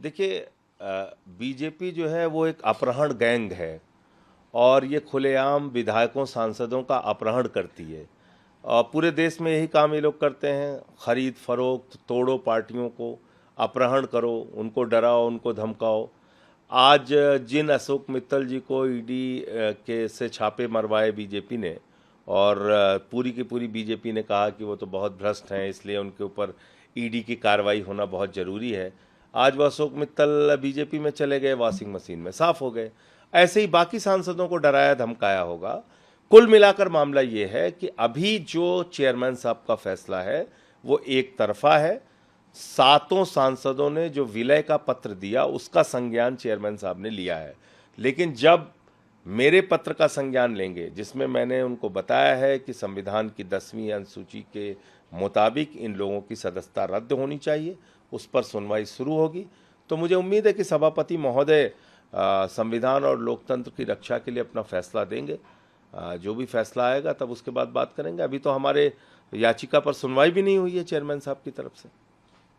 देखिए, बीजेपी जो है वो एक अपहरण गैंग है और ये खुलेआम विधायकों सांसदों का अपहरण करती है। और पूरे देश में यही काम ये लोग करते हैं, खरीद फरोख्त, तोड़ो पार्टियों को, अपहरण करो, उनको डराओ, उनको धमकाओ। आज जिन अशोक मित्तल जी को ईडी के से छापे मरवाए बीजेपी ने, और पूरी की पूरी बीजेपी ने कहा कि वो तो बहुत भ्रष्ट हैं, इसलिए उनके ऊपर ईडी की कार्रवाई होना बहुत ज़रूरी है। आज वो अशोक मित्तल बीजेपी में चले गए, वॉशिंग मशीन में साफ हो गए। ऐसे ही बाकी सांसदों को डराया धमकाया होगा। कुल मिलाकर मामला ये है कि अभी जो चेयरमैन साहब का फैसला है वो एक तरफा है। सातों सांसदों ने जो विलय का पत्र दिया उसका संज्ञान चेयरमैन साहब ने लिया है, लेकिन जब मेरे पत्र का संज्ञान लेंगे जिसमें मैंने उनको बताया है कि संविधान की 10वीं अनुसूची के मुताबिक इन लोगों की सदस्यता रद्द होनी चाहिए, उस पर सुनवाई शुरू होगी। तो मुझे उम्मीद है कि सभापति महोदय संविधान और लोकतंत्र की रक्षा के लिए अपना फैसला देंगे। जो भी फैसला आएगा तब उसके बाद बात करेंगे। अभी तो हमारे याचिका पर सुनवाई भी नहीं हुई है चेयरमैन साहब की तरफ से।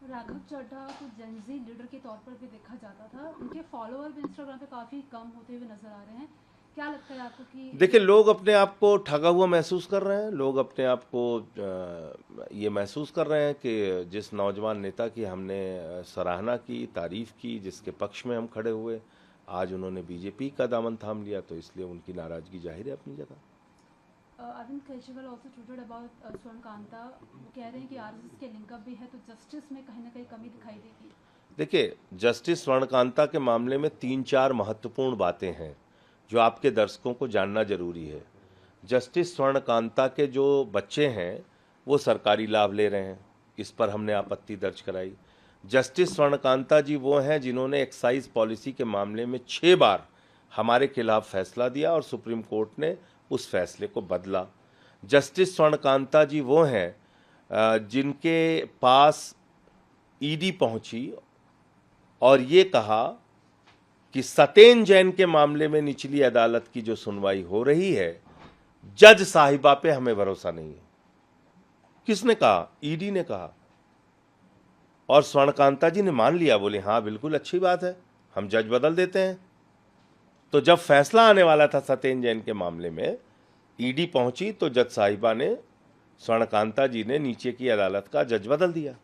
राघव चड्ढा को जेनजी लीडर के तौर पर भी देखा जाता था, उनके फॉलोअर भी इंस्टाग्राम पे काफ़ी कम होते हुए नजर आ रहे हैं। क्या लगता है आपको कि देखिए, लोग अपने आप को ठगा हुआ महसूस कर रहे हैं। लोग अपने आप को ये महसूस कर रहे हैं कि जिस नौजवान नेता की हमने सराहना की, तारीफ की, जिसके पक्ष में हम खड़े हुए, आज उन्होंने बीजेपी का दामन थाम लिया, तो इसलिए उनकी नाराजगी जाहिर है अपनी जगह। Arvind Kejriwal also tweeted about Swarna Kanta. वो कह रहे हैं कि आरएसएस के लिंकअप भी है, तो जस्टिस में कहीं ना कहीं कमी दिखाई देगी। देखिए, जस्टिस स्वर्णकांता के मामले में 3-4 महत्वपूर्ण बातें हैं जो आपके दर्शकों को जानना जरूरी है। जस्टिस स्वर्णकांता के जो बच्चे हैं वो सरकारी लाभ ले रहे हैं, इस पर हमने आपत्ति दर्ज कराई। जस्टिस स्वर्णकांता जी वो हैं जिन्होंने एक्साइज पॉलिसी के मामले में 6 बार हमारे खिलाफ फैसला दिया और सुप्रीम कोर्ट ने उस फैसले को बदला। जस्टिस स्वर्णकांता जी वो हैं जिनके पास ईडी पहुंची और ये कहा कि सतेन जैन के मामले में निचली अदालत की जो सुनवाई हो रही है, जज साहिबा पे हमें भरोसा नहीं है। किसने कहा? ईडी ने कहा। और स्वर्णकांता जी ने मान लिया, बोले हाँ बिल्कुल अच्छी बात है, हम जज बदल देते हैं। तो जब फैसला आने वाला था सतेन जैन के मामले में, ईडी पहुंची तो जज साहिबा ने, स्वर्णकांता जी ने नीचे की अदालत का जज बदल दिया।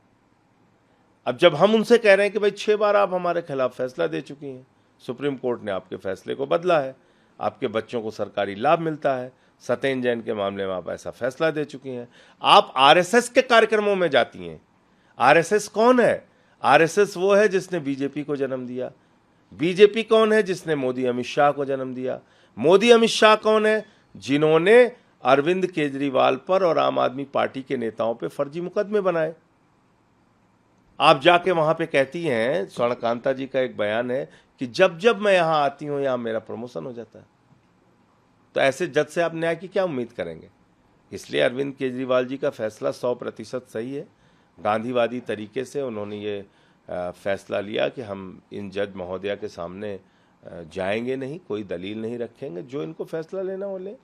अब जब हम उनसे कह रहे हैं कि भाई 6 बार आप हमारे खिलाफ फैसला दे चुकी हैं, सुप्रीम कोर्ट ने आपके फैसले को बदला है, आपके बच्चों को सरकारी लाभ मिलता है, सतेन जैन के मामले में आप ऐसा फैसला दे चुकी हैं, आप आरएसएस के कार्यक्रमों में जाती हैं। आरएसएस कौन है? आरएसएस वो है जिसने बीजेपी को जन्म दिया। बीजेपी कौन है? जिसने मोदी अमित शाह को जन्म दिया। मोदी अमित शाह कौन है? जिन्होंने अरविंद केजरीवाल पर और आम आदमी पार्टी के नेताओं पर फर्जी मुकदमे बनाए। आप जाके वहां पे कहती हैं, स्वर्णकांता जी का एक बयान है कि जब जब मैं यहां आती हूं यहां मेरा प्रमोशन हो जाता है। तो ऐसे जज से आप न्याय की क्या उम्मीद करेंगे? इसलिए अरविंद केजरीवाल जी का फैसला 100% सही है। गांधीवादी तरीके से उन्होंने ये फैसला लिया कि हम इन जज महोदया के सामने जाएंगे नहीं, कोई दलील नहीं रखेंगे, जो इनको फैसला लेना हो ले।